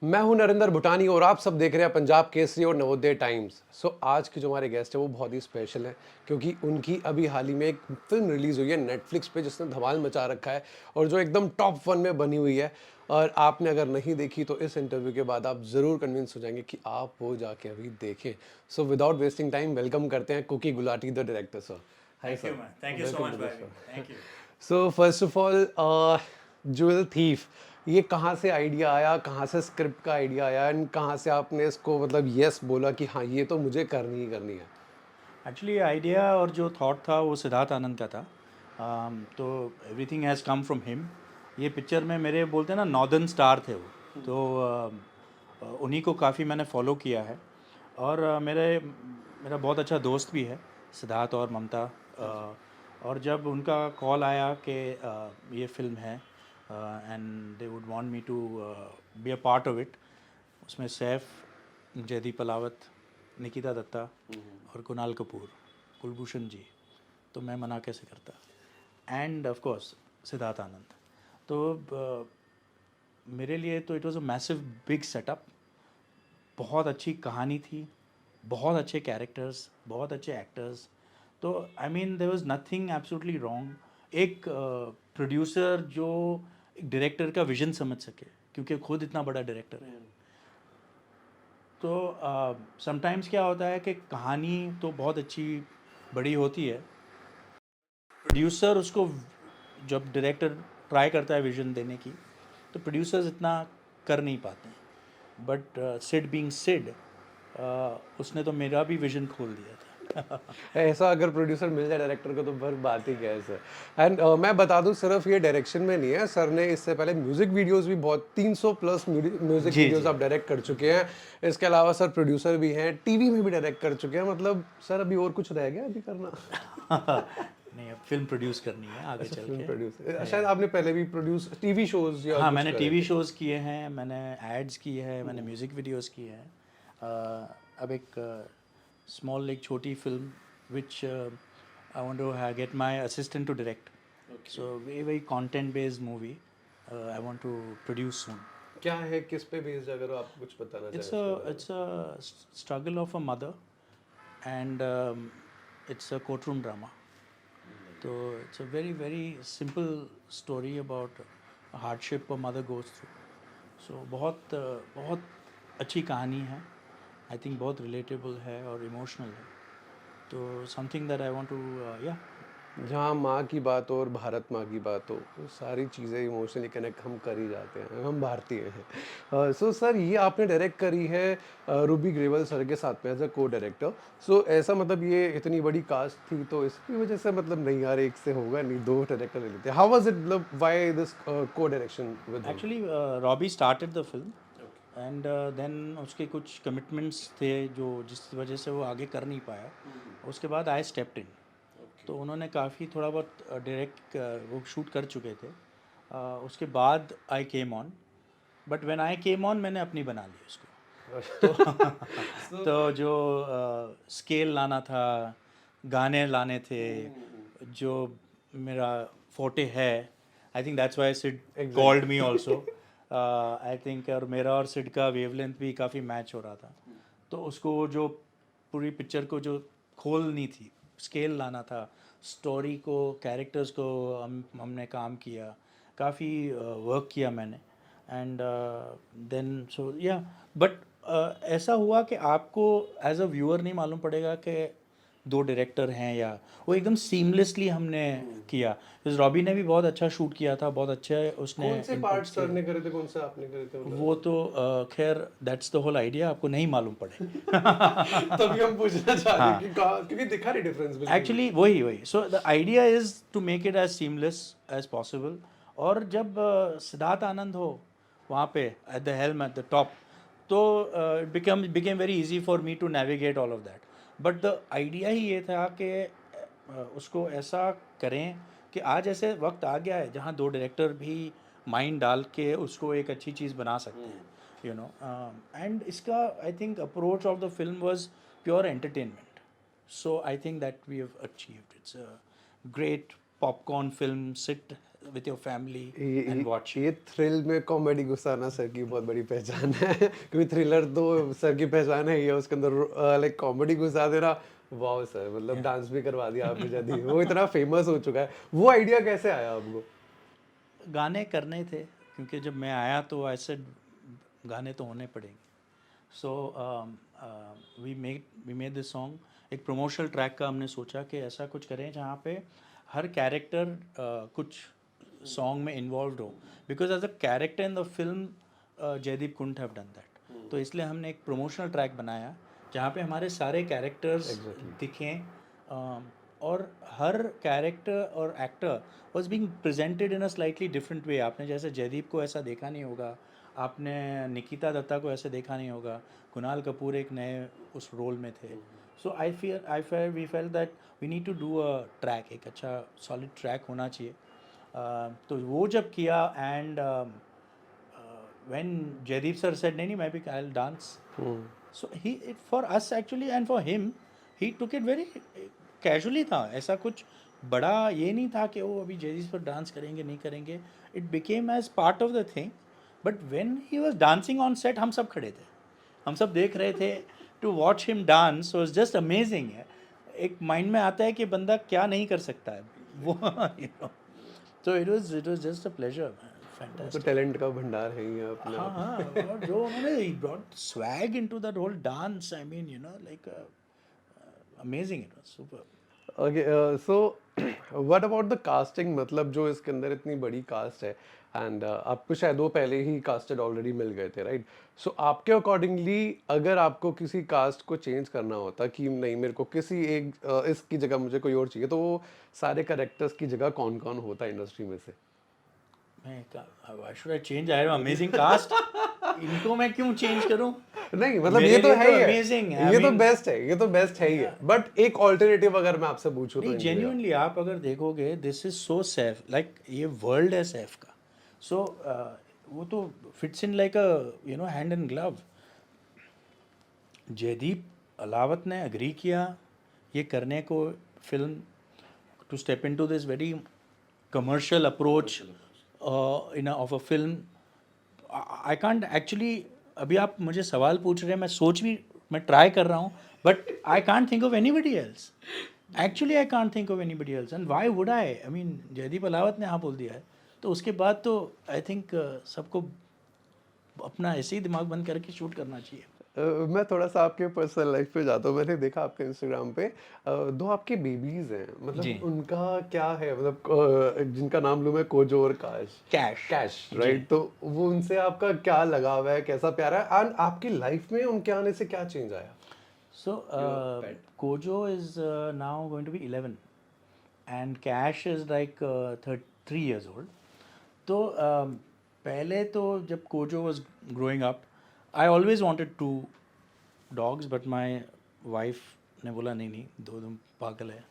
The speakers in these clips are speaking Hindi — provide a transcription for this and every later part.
मैं हूं नरेंद्र भूटानी और आप सब देख रहे हैं पंजाब केसरी और नवोदय टाइम्स। आज के जो हमारे गेस्ट है वो बहुत ही स्पेशल है क्योंकि उनकी अभी हाल ही में एक फिल्म रिलीज हुई है नेटफ्लिक्स पे जिसने धमाल मचा रखा है और जो एकदम टॉप वन में बनी हुई है। और आपने अगर नहीं देखी तो इस इंटरव्यू के बाद आप ज़रूर कन्विंस हो जाएंगे कि आप वो जाके अभी देखें। So without wasting time welcome करते हैं Kookie Gulati the director sir. Hi Thank you, सर, man. Thank you so welcome much to for the having show. me. Thank you. So first of all, jewel thief, ये कहाँ से आइडिया आया, कहाँ से स्क्रिप्ट का आइडिया आया एंड कहाँ से आपने इसको मतलब यस बोला कि हाँ ये तो मुझे करनी ही करनी है। एक्चुअली आइडिया और जो थॉट था वो सिद्धार्थ आनंद का था। तो everything has come from him. ये पिक्चर में मेरे बोलते हैं ना नॉर्दर्न स्टार थे वो। तो उन्हीं को काफ़ी मैंने फॉलो किया है। और मेरा बहुत अच्छा दोस्त भी है सिद्धार्थ और ममता। और जब उनका कॉल आया कि ये फिल्म है and they would want me to be a part of it, उसमें सैफ, जयदीप अलावत, निकिता दत्ता और कुणाल कपूर, कुलभूषण जी, तो मैं मना कैसे करता। End of course Siddharth Anand. तो मेरे लिए तो it was a massive big setup. बहुत अच्छी कहानी थी, बहुत अच्छे कैरेक्टर्स, बहुत अच्छे एक्टर्स। तो I mean there was nothing absolutely wrong. एक प्रोड्यूसर जो एक डायरेक्टर का विजन समझ सके, क्योंकि खुद इतना बड़ा डायरेक्टर है। तो समटाइम्स क्या होता है कि कहानी तो बहुत अच्छी बड़ी होती है, प्रोड्यूसर उसको, जब डायरेक्टर ट्राई करता है विजन देने की, तो प्रोड्यूसर्स इतना कर नहीं पाते हैं। बट सिड बीइंग सिड, उसने तो मेरा भी विजन खोल दिया था। ऐसा अगर प्रोड्यूसर मिल जाए डायरेक्टर को तो फिर बात ही क्या है सर। एंड मैं बता दूं सिर्फ ये डायरेक्शन में नहीं है, सर ने इससे पहले म्यूजिक वीडियोस भी बहुत 300 प्लस म्यूजिक जी वीडियोस जी। आप डायरेक्ट कर चुके हैं। इसके अलावा सर प्रोड्यूसर भी हैं, टीवी में भी डायरेक्ट कर चुके हैं। मतलब सर अभी और कुछ रह गया अभी करना? नहीं, अब फिल्म प्रोड्यूस करनी है आगे अच्छा, चल फिल्म के। प्रोड्यूसर शायद है। आपने पहले भी प्रोड्यूस टीवी शोज या हाँ, कुछ मैंने करे टीवी थे? शोज़ किए हैं, मैंने एड्स किए हैं, मैंने म्यूज़िक वीडियोस किए हैं। अब एक स्मॉल, एक छोटी film which I want to get my assistant to direct. So very very content based movie I want to produce soon. क्या है, किस पे बेस्ड, अगर आप कुछ बताना चाहें इसके बारे में? It's a struggle of a mother and it's a court room drama. तो it's a very very simple story about hardship a mother goes through. So बहुत अच्छी कहानी है। आई थिंक बहुत रिलेटेबल है और इमोशनल है। तो something that I want to या। जहाँ माँ की बात हो और भारत माँ की बात हो, वो सारी चीज़ें इमोशनली कनेक्ट हम कर ही जाते हैं, हम भारतीय हैं। सो सर ये आपने डायरेक्ट करी है रूबी ग्रेवल सर के साथ में एज अ को डायरेक्टर। सो ऐसा मतलब ये इतनी बड़ी कास्ट थी तो इसकी वजह से मतलब नहीं यार एक से होगा नहीं, दो डायरेक्टर ले लेते, हाउ वाज इट, मतलब व्हाई दिस को direction with him? Actually Robbie started the film and then उसके कुछ कमिटमेंट्स थे जो जिस वजह से वो आगे कर नहीं पाया। उसके बाद आई स्टेप्ड इन। तो उन्होंने काफ़ी थोड़ा बहुत डायरेक्ट वो शूट कर चुके थे। उसके बाद I came on, but when I came on मैंने अपनी बना ली उसको। तो सो तो जो स्केल लाना था, गाने लाने थे, जो मेरा फोटे है, I think that's why Sid called me exactly. Also. I think और मेरा और सिड का वेवलेंथ भी काफ़ी मैच हो रहा था। तो उसको जो पूरी पिक्चर को जो खोलनी थी, स्केल लाना था, स्टोरी को, कैरेक्टर्स को हमने काम किया, काफ़ी वर्क किया मैंने। एंड देन सो या, बट ऐसा हुआ कि आपको एज अ व्यूअर नहीं मालूम पड़ेगा कि दो डायरेक्टर हैं, या वो एकदम सीमलेसली हमने किया। जैसे रॉबी ने भी बहुत अच्छा शूट किया था, बहुत अच्छे उसने कौन से पार्ट इनपुट्स सर दिए। ने करे थे, कौन से आपने करे थे वो मतलब? तो खैर दैट्स द होल आइडिया, आपको नहीं मालूम पड़े। तभी हम पूछना चाह रहे हैं हाँ, कि कहाँ, क्योंकि दिखा रही डिफरेंस बिल्कुल भी। एक्चुअली वही वही, so the idea is to make it as seamless as possible. और जब सिद्धार्थ आनंद हो वहाँ पे at the helm, at the top, तो it became very easy for me to navigate all of that. But the idea ही ये था कि उसको ऐसा करें कि आज ऐसे वक्त आ गया है जहाँ दो डायरेक्टर भी माइंड डाल के उसको एक अच्छी चीज़ बना सकते हैं, यू नो। एंड इसका I think approach of the film was pure entertainment. So I think that we have achieved. It's a great popcorn film. with your family ये and watch. ये थ्रिल में कॉमेडी घुसाना सर की बहुत बड़ी पहचान है क्योंकि थ्रिलर तो सर की पहचान है, ये उसके अंदर लाइक कॉमेडी घुसा देना, वाह सर, मतलब डांस भी करवा दिया आपने जल्दी, वो इतना फेमस हो चुका है। वो आइडिया कैसे आया आपको? गाने करने थे, क्योंकि जब मैं आया तो आई सेड गाने तो होने पड़ेंगे। So we made this song. एक प्रमोशनल ट्रैक का हमने सोचा कि ऐसा कुछ करें जहाँ पे हर कैरेक्टर कुछ सॉन्ग में इन्वॉल्व हो, because as a character in the film Jaideep could have done that. तो इसलिए हमने एक प्रमोशनल ट्रैक बनाया जहाँ पे हमारे सारे कैरेक्टर्स दिखें, और हर कैरेक्टर और actor was being presented in a slightly different way. आपने जैसे जयदीप को ऐसा देखा नहीं होगा, आपने निकिता दत्ता को ऐसे देखा नहीं होगा, कुणाल कपूर एक नए उस रोल में थे। So we felt that we need to do a track, एक अच्छा सॉलिड ट्रैक होना चाहिए। तो वो जब किया, and when Jaideep sir said, "नहीं नहीं मैं भी I'll dance." So for us actually and for him, he took it very casually था, ऐसा कुछ बड़ा ये नहीं था कि वो अभी जयदीप पर डांस करेंगे नहीं करेंगे। It became as part of the thing, but when he was dancing on set हम सब खड़े थे, हम सब देख रहे थे। To watch him dance was just amazing। एक माइंड में आता है कि बंदा क्या नहीं कर सकता है वो you know। So it was just a pleasure, man. तो Fantastic। टैलेंट का भंडार है ही अपने हाँ आप। हाँ, और जो उन्होंने he brought swag into that whole dance, I mean you know like amazing, it was super। Okay, so what about the casting, मतलब जो इसके अंदर इतनी बड़ी कास्ट है एंड आपको शायद वो पहले ही कास्टेड ऑलरेडी मिल गए थे, राइट? सो आपके अकॉर्डिंगली अगर आपको किसी कास्ट को चेंज करना होता कि नहीं मेरे को किसी एक इसकी जगह मुझे कोई और चाहिए, तो वो सारे करेक्टर्स की जगह कौन कौन होता इंडस्ट्री में से? Why should I change? I have amazing cast। इनको मैं क्यों चेंज करूं? नहीं मतलब मेरे ये तो लिए है तो ही है, amazing है, I ये तो mean, बेस्ट है, ये तो बेस्ट है ही है, बट एक ऑल्टरनेटिव अगर मैं आपसे पूछूं तो नहीं इनकी जगह। जेन्युइनली आप अगर देखोगे this is so Saif, like ये वर्ल्ड है सेफ का। सो वो तो fits in like a you know hand and glove. Jaideep Ahlawat ने अग्री किया ये करने को, film to step into this very commercial approach in of a film. I can't actually, अभी आप मुझे सवाल पूछ रहे हैं, मैं ट्राई कर रहा हूँ, but I can't think of anybody else. Actually I can't think of anybody else, and why would I mean Jaideep Ahlawat ने हाँ बोल दिया है, तो उसके बाद तो आई थिंक सबको अपना ऐसे ही दिमाग बंद करके शूट करना चाहिए। मैं थोड़ा सा आपके पर्सनल लाइफ पे जाता हूँ। मैंने देखा आपके इंस्टाग्राम पे दो आपके बेबीज हैं, जी। मतलब उनका क्या है, मतलब जिनका नाम लूँ मैं, कोजो और काश। कैश। कैश, जी। राइट? तो वो उनसे आपका क्या लगाव है, कैसा प्यार है, एंड आपकी लाइफ में उनके आने से क्या चेंज आया? So Kojo is now going to be 11, and Cash is like 3 years old. तो पहले तो जब Kojo was growing up, I always wanted 2 dogs, but my wife ने बोला नहीं नहीं, दो तुम पागल है।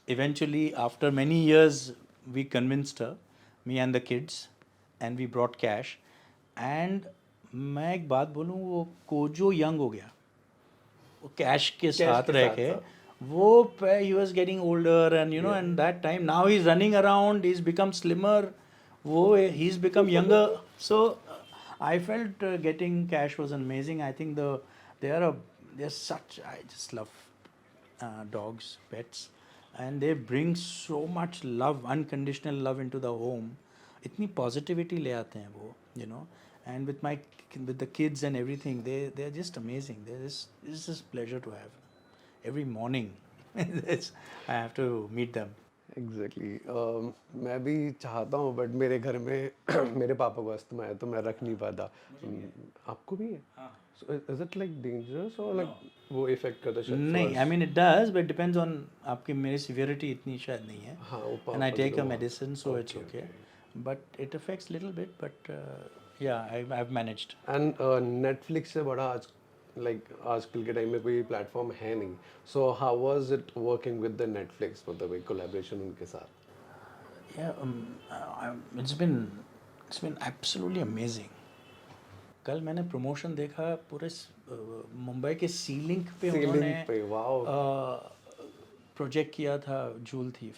Eventually, after many years, we convinced her, me and the kids, and we brought Cash. And मैं एक बात बोलूँ, वो कोजो यंग हो गया, वो कैश के साथ के रह साथ के, साथ। वो he was getting older and you know and that time now he is running around, he is become slimmer, वो he is become younger. So I felt getting cash was amazing. I think they are such, I just love dogs, pets, and they bring so much love, unconditional love into the home। इतनी पॉजिटिविटी ले आते हैं वो, you know, and with the kids and everything, they are just amazing। It's just pleasure to have every morning। I have to meet them। Exactly मैं भी चाहता हूँ, बट मेरे घर में मेरे पापा को अस्थमा है तो मैं रख नहीं पाता। आपको भी है? इज इट लाइक डेंजरस और लाइक वो इफेक्ट करता है शायद नहीं, I mean it does, but depends on आपकी, मेरी सीवियरिटी इतनी शायद नहीं है, हाँ वो एंड आई पापा टेक के अ तो medicine, so it's okay, but it affects little bit, but yeah I have managed. And Netflix से बड़ा आज लाइक आजकल के टाइम में कोई प्लेटफॉर्म है नहीं, so how was it working with the Netflix, मतलब एक कोलैबोरेशन उनके साथ? Yeah, it's been absolutely amazing। कल मैंने प्रमोशन देखा, पूरे मुंबई के सीलिंग पे उन्होंने सीलिंग पे, वाओ। प्रोजेक्ट किया था joule thief.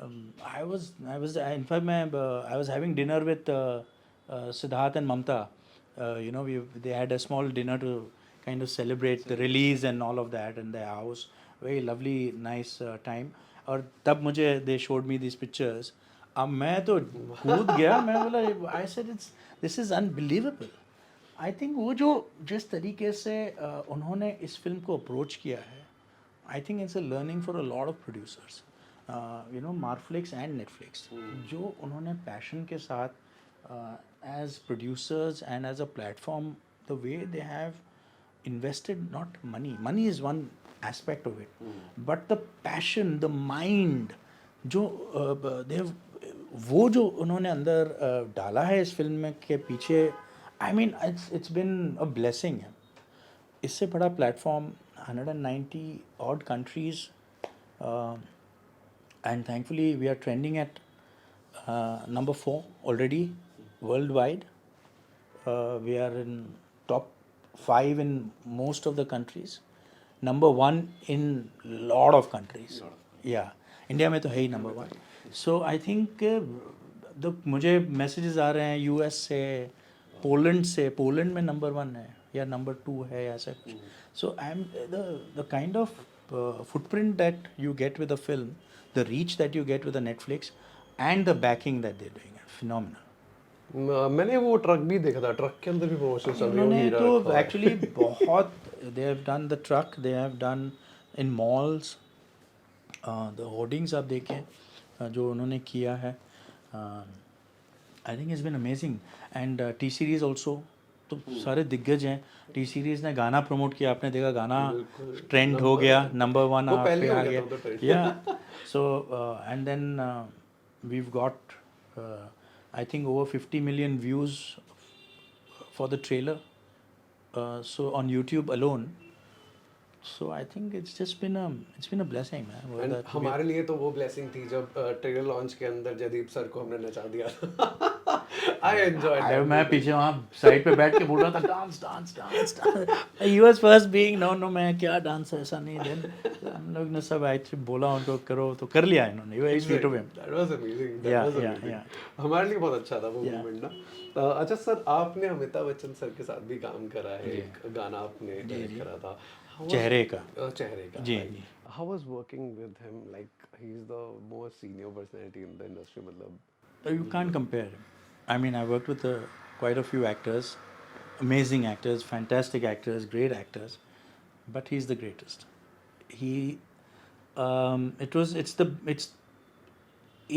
In fact, I was having dinner with Siddharth and Mamta. They had a small dinner to kind of celebrate the release and all of that in their house. Very lovely, nice time. और तब मुझे they showed me these pictures. अब मैं तो कूद गया, मैं बोला, I said this is unbelievable. I think वो जो जिस तरीके से उन्होंने इस फिल्म को अप्रोच किया है, I think it's a learning for a lot of producers, Marflix and Netflix, जो उन्होंने पैशन के साथ as producers and as a platform, the way they have invested not money is one aspect of it, but the passion, the mind, जो वो जो उन्होंने अंदर डाला है इस फिल्म में के पीछे, I mean it's been a blessing. इससे बड़ा platform 190 odd countries, and thankfully we are trending at number 4 already worldwide. We are in top 5 in most of the countries, number 1 in lot of countries. Yeah, India में तो है ही number 1. So I think मुझे messages आ रहे हैं US से, पोलैंड में number 1 है या number 2 है, ऐसा कुछ. So I'm the kind of footprint that you get with a film, the reach that you get with a Netflix, and the backing that they're doing, phenomenal. मैंने वो ट्रक भी देखा था, ट्रक के अंदर भी प्रमोशन चल रही है, उन्होंने हीरा तो रखा हुआ है। एक्चुअली बहुत, they have done the truck, they have done in malls, the hoardings आप देखें जो उन्होंने किया है, I think it's been amazing. And T series also, तो सारे दिग्गज हैं. टी सीरीज़ ने गाना प्रमोट किया, आपने देखा गाना ट्रेंड हो गया, नंबर 1 वो आप पहले पे हो आ गया गया. था तो trend. या so and then we've got I think over 50 million views for the trailer, so on YouTube alone. So I think it's been a blessing, man. And that हमारे लिए तो वो ब्लेसिंग थी जब ट्रेलर लॉन्च के अंदर जयदीप सर को हमने नचा दिया. I enjoyed I, that. मैं पीछे वहाँ साइड पे बैठ के बोल रहा था dance dance dance dance. He was first being no मैं क्या डांस, ऐसा नहीं. Then हम लोग ने सब actually बोला उनको करो, तो कर लिया इन्होंने. Very sweet of him. That was amazing. That Yeah, was yeah, amazing. yeah. हमारे लिए बहुत अच्छा था वो Yeah. मोमेंट ना. अच्छा सर, आपने अमिताभ बच्चन सर के साथ भी काम करा है, एक गाना आपने डायरेक्ट करा था. How was- चेहरे का. चेहरे का. जी, right. Ji. How was working with him? Like he is the most senior personality in the industry. मतलब You can't compare him. I mean, I worked with quite a few actors, amazing actors, fantastic actors, great actors, but he's the greatest. He, it's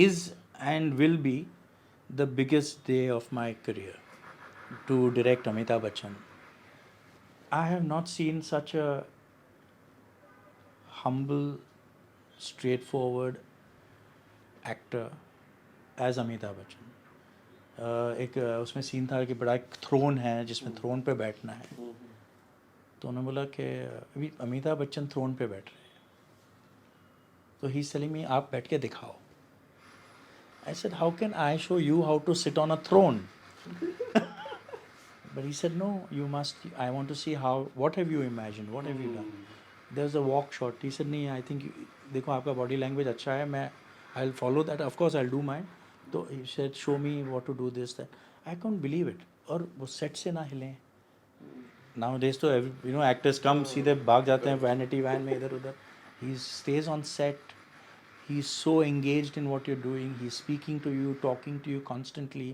is and will be the biggest day of my career to direct Amitabh Bachchan. I have not seen such a humble, straightforward actor as Amitabh Bachchan. एक उसमें सीन था कि बड़ा एक थ्रोन है जिसमें थ्रोन पे बैठना है, तो उन्होंने बोला कि अभी अमिताभ बच्चन थ्रोन पे बैठ रहे हैं, तो ही इज टेलिंग मी आप बैठ के दिखाओ. I said how can I show you how to sit on a throne, but he said no, you must, I want to see how, what have you imagined, what have you done. There's a walk shot. He said नहीं, I think देखो आपका body language अच्छा है, मैं I'll follow that, of course I'll do mine. तो he said show me what to do this that. I couldn't believe it. और वो set से ना हिले. Nowadays तो actors come सीधे भाग जाते हैं vanity van में इधर उधर. He stays on set. He's so engaged in what you're doing. He's speaking to you, talking to you constantly.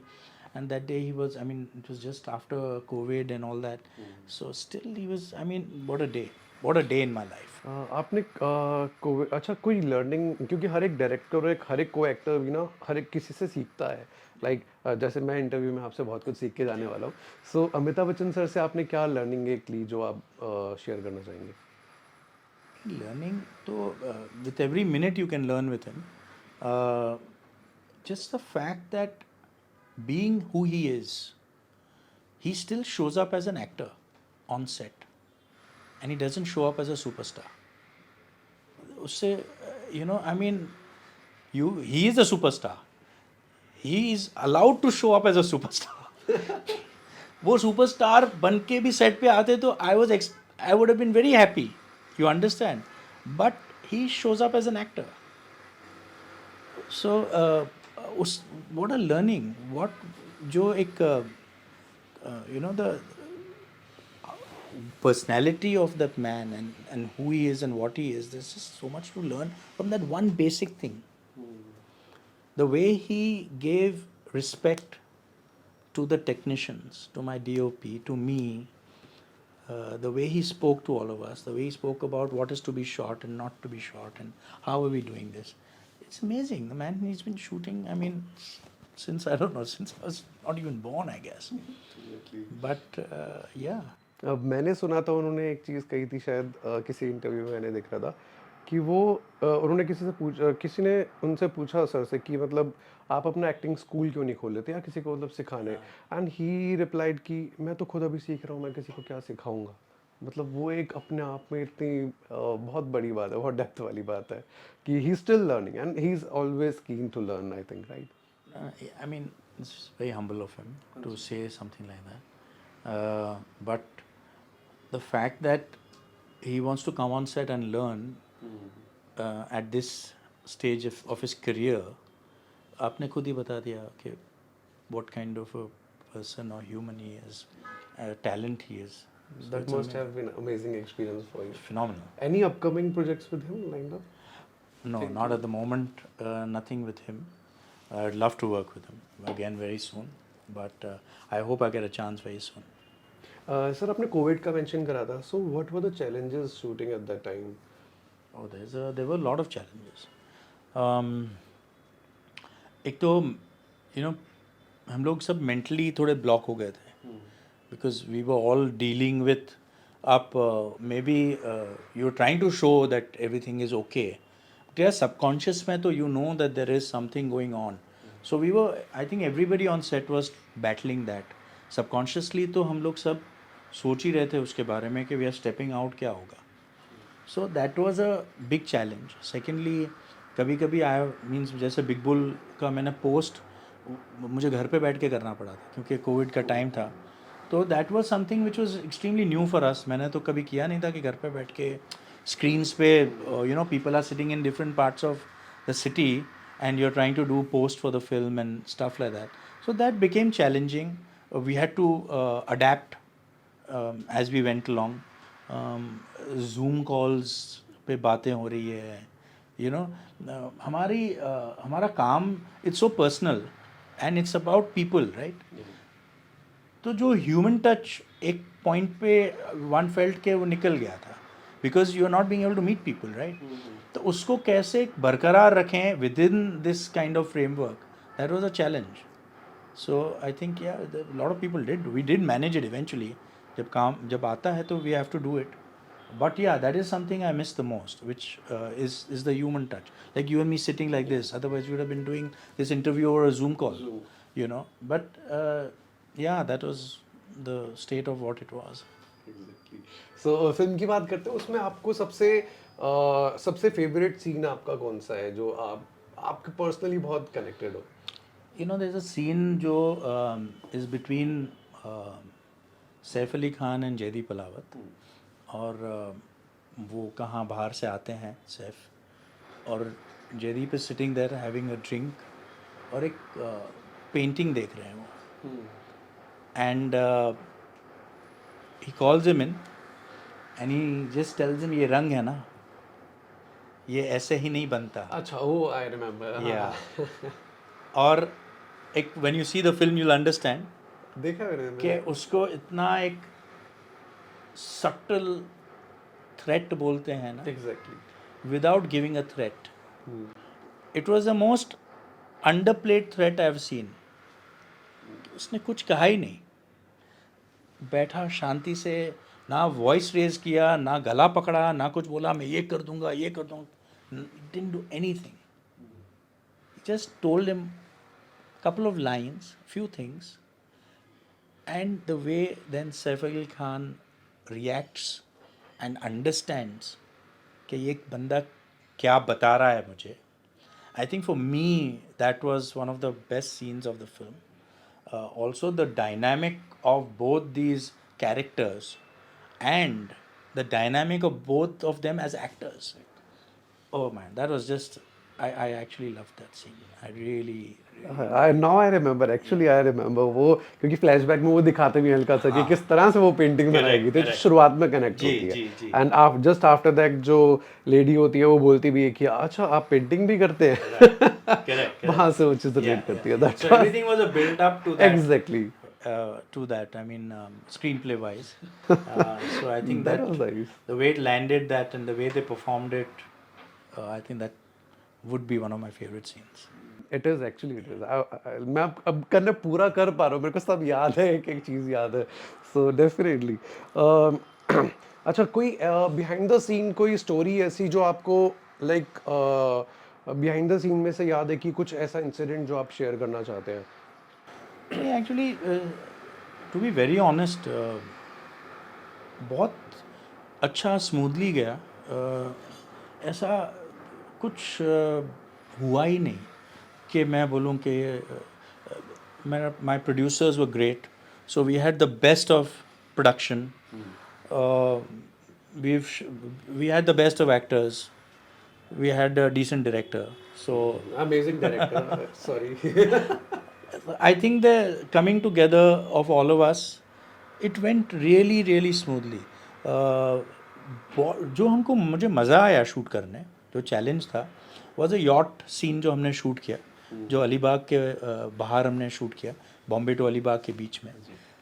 And that day he was, I mean, it was just after COVID and all that. So still he was, I mean, what a day. What a day in my life. आपने अच्छा कोई लर्निंग, क्योंकि हर एक डायरेक्टर और हर एक को एक्टर भी ना हर एक किसी से सीखता है. लाइक जैसे मैं इंटरव्यू में आपसे बहुत कुछ सीख के जाने वाला हूँ. सो अमिताभ बच्चन सर से आपने क्या लर्निंग एक ली जो आप शेयर करना चाहेंगे? Learning, so with every minute you can learn with him. Just the fact that being who he is, he still shows up as an actor on set, and he doesn't show up as a superstar. उससे I mean, he is a superstar. He is allowed to show up as a superstar. वो superstar बन के भी set पे आते तो I would have been very happy. You understand? But he shows up as an actor. सो उस what a learning, what जो एक you know the personality of that man and who he is and what he is, there's just so much to learn from that one basic thing. The way he gave respect to the technicians, to my DOP, to me, the way he spoke to all of us, the way he spoke about what is to be shot and not to be shot, and how are we doing this. It's amazing. The man, he's been shooting, I mean, since I don't know, since I was not even born, I guess. But yeah. अब मैंने सुना था उन्होंने एक चीज़ कही थी शायद किसी इंटरव्यू में मैंने देख रहा था कि वो उन्होंने किसी ने उनसे पूछा सर से कि मतलब आप अपना एक्टिंग स्कूल क्यों नहीं खोल लेते या किसी को मतलब सिखाने, एंड ही रिप्लाइड कि मैं तो खुद अभी सीख रहा हूँ, मैं किसी को क्या सिखाऊंगा। मतलब वो एक अपने आप में इतनी बहुत बड़ी बात है, बहुत डेप्थ वाली बात है कि he still learning and he is always keen to learn, I think, right. I mean, it's very humble of him to say something like that. But the fact that he wants to come on set and learn at this stage of his career, आपने खुद ही बता दिया कि what kind of a person or human he is, talent he is. So That it's must have been amazing experience for you. phenomenal. Any upcoming projects with him lined up? No, not at the moment. Nothing with him. I'd love to work with him again very soon, but I hope I get a chance very soon. Sir आपने कोविड का मेंशन करा था, so what were the challenges shooting at that time? Oh, there were a lot of challenges. Um, एक तो हम लोग सब मेंटली थोड़े ब्लॉक हो गए थे because we were all dealing with आप maybe you are trying to show that everything is okay but यार सबकॉन्शियस में तो you know that there is something going on so we were I think everybody on set was battling that subconsciously तो हम लोग सब सोच ही रहे थे उसके बारे में कि वी आर स्टेपिंग आउट क्या होगा. So that was a big challenge. Secondly कभी कभी आई मीन्स जैसे बिग बुल का मैंने पोस्ट मुझे घर पे बैठ के करना पड़ा था क्योंकि कोविड का टाइम था. तो that was something which was extremely new for us. मैंने तो कभी किया नहीं था कि घर पे बैठ के स्क्रीन्स पे people are sitting in different parts of the city and you're trying to do post for the film and stuff like that. So that became challenging. We had to adapt as we went along. Zoom calls पे बातें हो रही है हमारा काम it's so personal and it's about people right. तो जो ह्यूमन टच एक पॉइंट पे वन फेल्ट के वो निकल गया था because you are not being able to meet people right. तो उसको कैसे बरकरार रखें within this kind of framework that was a challenge. So I think yeah lot of people we did manage it eventually. जब आता है तो we have to do it. But yeah, that is something I miss the most, which is the human touch. Like you and me sitting like this. Otherwise, we would have been doing this interview over a Zoom call. But yeah, that was the state of what it was. So film की बात करते हैं, उसमें आपको सबसे फेवरेट सीन आपका कौन सा है जो आपके पर्सनली बहुत कनेक्टेड हो? There's a scene जो is between Saif Ali Khan and Jaideep Ahlawat. और वो कहाँ बाहर से आते हैं सैफ और Jaideep is sitting there having a drink और एक पेंटिंग देख रहे हैं वो. And he calls him in and he just tells him ये रंग है ना, ये ऐसे ही नहीं बनता. अच्छा, ओ आई रिमेम्बर. या और एक when you see the film you will understand देखा मैंने कि उसको इतना एक सटल थ्रेट बोलते हैं ना, exactly without giving a threat. It was the most underplayed threat I've seen. उसने कुछ कहा ही नहीं, बैठा शांति से, ना वॉइस रेज किया, ना गला पकड़ा, ना कुछ बोला मैं ये कर दूंगा ये कर दूंगा. Didn't do anything. Just told him couple of lines, few things, and the way then Saif Ali Khan reacts and understands कि ये बंदा क्या बता रहा है मुझे. I think for me that was one of the best scenes of the film. Also the dynamic of both these characters and the dynamic of both of them as actors. Oh man, that was just I actually loved that scene. I really now I remember actually I remember वो, क्योंकि फ्लैशबैक में वो दिखाते भी हैं हल्का सा कि हाँ, किस तरह से वो पेंटिंग बनाई गई correct, थी, जो correct. शुरुआत में कनेक्ट जी, होती है। जी, जी. एंड आप जस्ट आफ्टर दैट जो लेडी होती है वो बोलती भी है कि अच्छा आप पेंटिंग भी करते हैं। Correct, correct. वहां से वो चीज Yeah, रिलेट yeah. करती है, that So everything was a build up to that. Exactly, To that. I mean, screenplay wise. So I think that that was nice. the way it landed that and the way they performed it, I think that would be one of my favorite scenes. It is actually it is, मैं अब करने पूरा कर पा रहा हूँ, मेरे को सब याद है, एक एक चीज़ याद है, सो डेफिनेटली। अच्छा, कोई बिहाइंड द सीन कोई स्टोरी ऐसी जो आपको लाइक बिहाइंड द सीन में से याद है कि कुछ ऐसा इंसिडेंट जो आप शेयर करना चाहते हैं? नहीं actually to be very honest बहुत अच्छा स्मूथली गया। ऐसा कुछ हुआ ही नहीं कि मैं बोलूँ कि मेरा my producers were great, so we had the best of production, we had the best of actors, we had a decent director. So amazing director, sorry. I think the coming together of all of us, it went really really smoothly. जो हमको मुझे मज़ा आया शूट करने, जो चैलेंज था वॉज अ यॉट सीन जो हमने शूट किया, जो अलीबाग के बाहर हमने शूट किया, बॉम्बे टू अलीबाग के बीच में।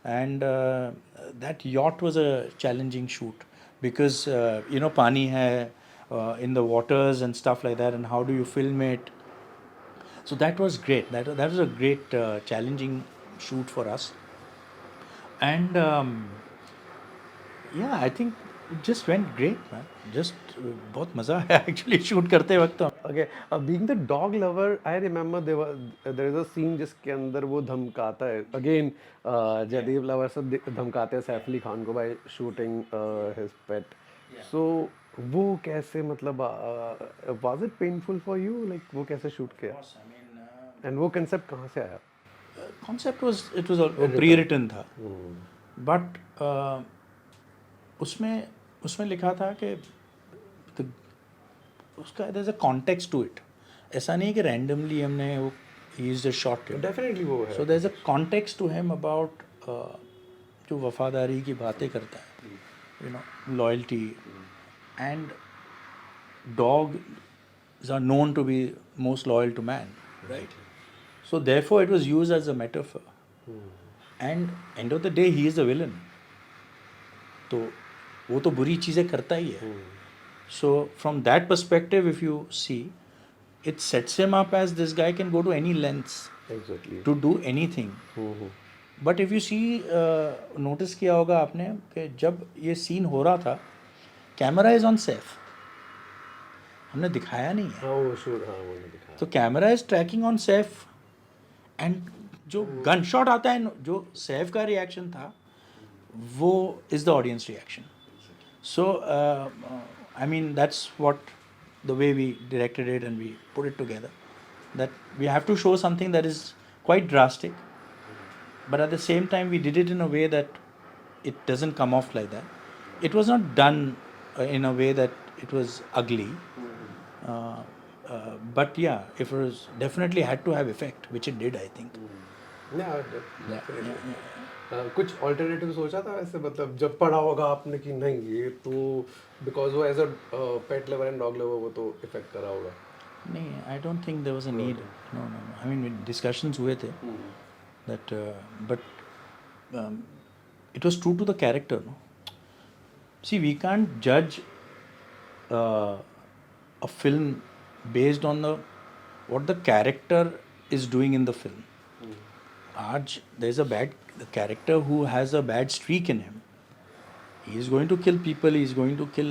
And that yacht was a challenging shoot because you know पानी है in the waters and stuff like that, and how do you film it? So that was great. That was a great challenging shoot for us. And yeah, I think it just went great, man. Just बहुत मज़ा आया actually shoot करते वक्त तो। Okay, being the dog lover, I remember there is a scene जिसके अंदर वो धमकाता है again, जयदीप लवर से धमकाते हैं सैफ अली खान को by shooting his pet. So वो कैसे, मतलब was it painful for you, like वो कैसे shoot किया, Of course, I mean, and वो concept कहाँ से आया? concept was it was a pre-written था, but उसमें उसमें लिखा था कि the उसका there's a context to it. ऐसा नहीं कि randomly हमने वो he is just shot it. Definitely वो है। So there's a context to him about जो वफादारी की बातें करता है, you know, loyalty, and dogs are known to be most loyal to man, right? So therefore it was used as a metaphor. And end of the day he is the villain. तो वो तो बुरी चीज़ें करता ही है. So from that perspective, if you see, it sets him up as this guy can go to any lengths Exactly. to do anything. But if you see notice किया होगा आपने कि जब ये सीन हो रहा था, कैमरा इज़ ऑन सैफ, हमने दिखाया नहीं है, हाँ वो शूट, हाँ वो नहीं दिखा। तो camera is tracking on Saif, and जो गन शॉट आता है, जो सैफ का रिएक्शन था वो is the audience reaction. So I mean that's what the way we directed it and we put it together, that we have to show something that is quite drastic, but at the same time we did it in a way that it doesn't come off like that. It was not done in a way that it was ugly, but yeah, it was definitely had to have effect, which it did, I think. कुछ ऑल्टरनेटिव सोचा था वैसे, मतलब जब पढ़ा होगा आपने कि नहीं ये तो बिकॉज वो as a pet lover and dog lover वो तो इफेक्ट करा होगा? नहीं, I don't think there was a need. No. I mean discussions हुए थे that but it was true to the character, no. See, we can't judge a film based on what the character is doing in the film. Aj there's a character who has a bad streak in him. He is going to kill people, he is going to kill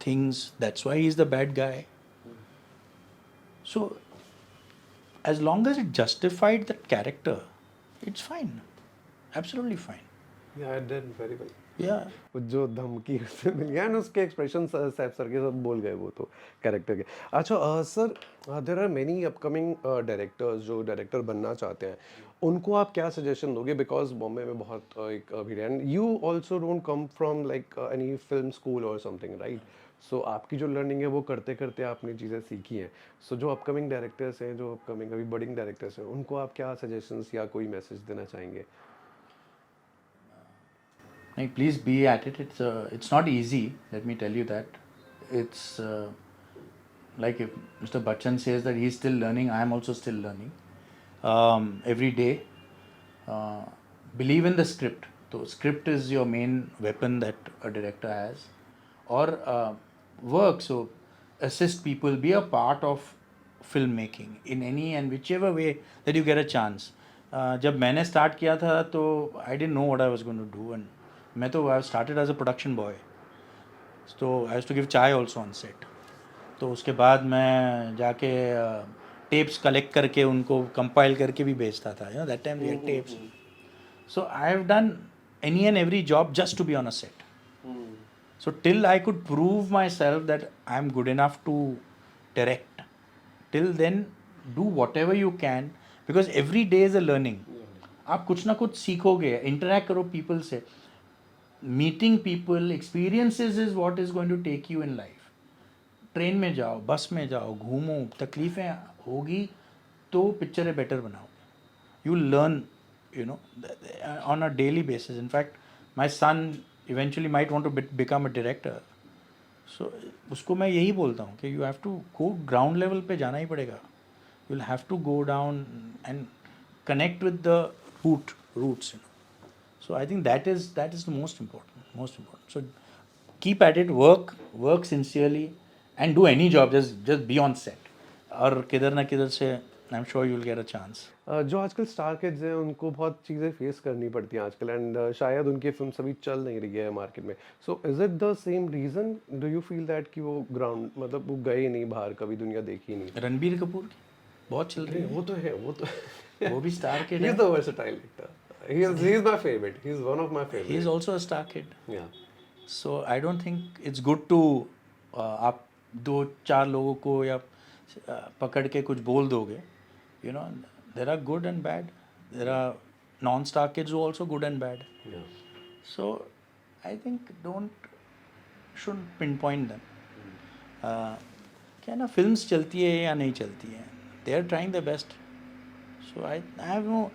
things, that's why he is the bad guy. So as long as it justified that character, it's fine, absolutely fine. Yeah, I did very well. Yeah. वो जो धमकी उससे मिली है ना, उसके एक्सप्रेशन सैफ सर के साथ बोल गए वो तो कैरेक्टर के। अच्छा sir, there are many upcoming directors जो डायरेक्टर बनना चाहते हैं, उनको आप क्या सजेशन दोगे? बिकॉज बॉम्बे में बहुत एक भीड़ है, and you also don't come from like any film school और समथिंग, राइट? सो आपकी जो लर्निंग है वो करते करते आपने चीज़ें सीखी हैं। सो जो अपकमिंग डायरेक्टर्स हैं, जो अपकमिंग अभी बडिंग डायरेक्टर्स हैं, उनको आप क्या सजेशंस या कोई मैसेज देना चाहेंगे? नहीं, please be at it. It's not easy. Let me tell you that. It's like if Mr. Bachchan says that he's still learning, I am also still learning. Every day, uh, believe in the script. So script is your main weapon that a director has, or work. So assist people, be a part of filmmaking in any and whichever way that you get a chance. जब मैंने स्टार्ट किया था तो I didn't know what I was going to do, and मैं तो I started as a production boy, तो I has to give chai also on set. तो उसके बाद मैं जाके टेप्स कलेक्ट करके उनको कंपाइल करके भी बेचता था, you know that time we had tapes. So I have done any and every job just to be on a set. So till I could prove myself that I am good enough to direct, till then do whatever you can, because every day is a learning. आप कुछ ना कुछ सीखोगे, इंटरेक्ट करो पीपल से, meeting people, experiences is what is going to take you in life. Train में जाओ, बस में जाओ, घूमो, तकलीफ़ें होगी तो पिक्चरें बेटर बनाओगे. You learn, you know, on a daily basis. In fact, my son eventually might want to become a director. So उसको मैं यही बोलता हूँ कि you have to go ground level पे जाना ही पड़ेगा. You'll have to go down and connect with the roots, you know. So I think that is the most important, most important. So keep at it, work sincerely, and do any job. Just be on set. और किधर ना किधर से I'm sure you'll get a chance. जो आजकल स्टार किड्स हैं उनको बहुत चीज़ें फेस करनी पड़ती हैं आजकल, एंड शायद उनकी फिल्म अभी चल नहीं रही है मार्केट में. So is it the same reason, do you feel that कि वो ग्राउंड मतलब वो गए नहीं बाहर, कभी दुनिया देखी नहीं? रणबीर कपूर की बहुत चल रही है. वो तो है, वो तो वो भी स्टार किड ही है. Is the versatile actor. he is my favorite. He is one of my he is favorite. Also a star kid. Yeah. So I don't think it's good to आप दो चार लोगों को या पकड़ के कुछ बोल दोगे. You know there are good and bad, there are non star kids who also good and bad. Yeah. So I think don't should pinpoint them. क्या ना, फिल्म्स चलती है या नहीं चलती है, they are trying the best. So I have no,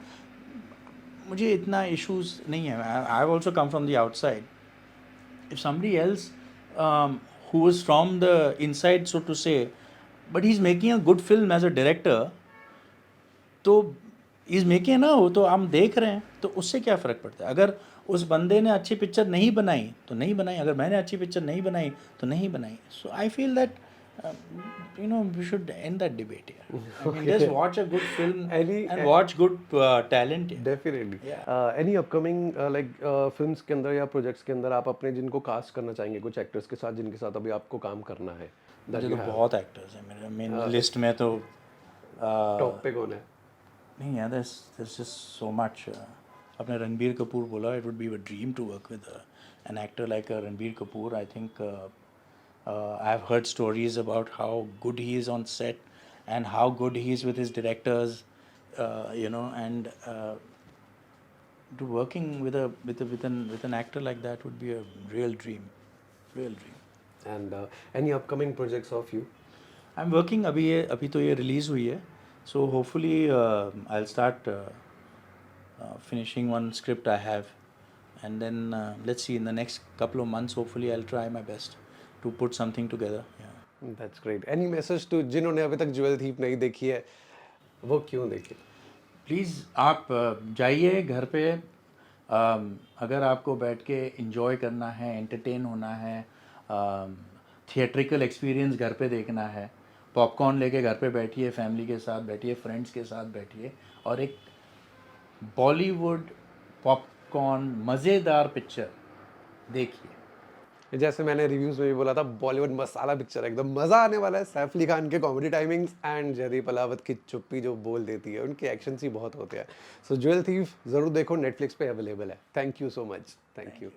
मुझे इतना इश्यूज नहीं है. I have also come from the outside. If somebody else who is from the inside, so to say, but he's making a good film as a director, तो इज मेकिंग ना, वो तो हम देख रहे हैं, तो उससे क्या फ़र्क पड़ता है. अगर उस बंदे ने अच्छी पिक्चर नहीं बनाई तो नहीं बनाई, अगर मैंने अच्छी पिक्चर नहीं बनाई तो नहीं बनाई. So I feel that you know we should end that debate here. I mean, just watch a good film and watch good talent. Definitely. Yeah. Any upcoming like films के अंदर या प्रोजेक्ट्स के अंदर आप अपने जिनको कास्ट करना चाहेंगे, कुछ एक्टर्स के साथ जिनके साथ अभी आपको काम करना है? मुझे तो बहुत एक्टर्स हैं मेरे मेन लिस्ट में, तो टॉप पे कौन है? नहीं यार, there's just so much. आपने रणबीर कपूर बोला, it would be a dream to work with an actor like Ranbir Kapoor. I think I've heard stories about how good he is on set and how good he is with his directors, you know, and to working with an actor like that would be a real dream, real dream. And any upcoming projects of you? I'm working. अभी तो ये रिलीज़ हुई है, so hopefully I'll start finishing one script I have, and then let's see, in the next couple of months hopefully I'll try my best to put something together. Yeah. That's great. Any message to जिन्होंने अभी तक ज्वेल थीप नहीं देखी है, वो क्यों देखे? प्लीज़ आप जाइए घर पे. अगर आपको बैठ के enjoy करना है, entertain होना है, थिएट्रिकल एक्सपीरियंस घर पे देखना है, पॉपकॉर्न लेके घर पे बैठिए, फैमिली के साथ बैठिए, फ्रेंड्स के साथ बैठिए, और एक बॉलीवुड पॉपकॉर्न मज़ेदार पिक्चर देखिए. जैसे मैंने रिव्यूज में भी बोला था, बॉलीवुड मसाला पिक्चर है, एकदम मजा आने वाला है. सैफ अली खान के comedy timings and Jaideep Ahlawat की चुप्पी जो बोल देती है, उनके एक्शंस ही बहुत होते हैं. सो ज्वेल थीफ जरूर देखो, नेटफ्लिक्स पे अवेलेबल है. Thank you so much. Thank you.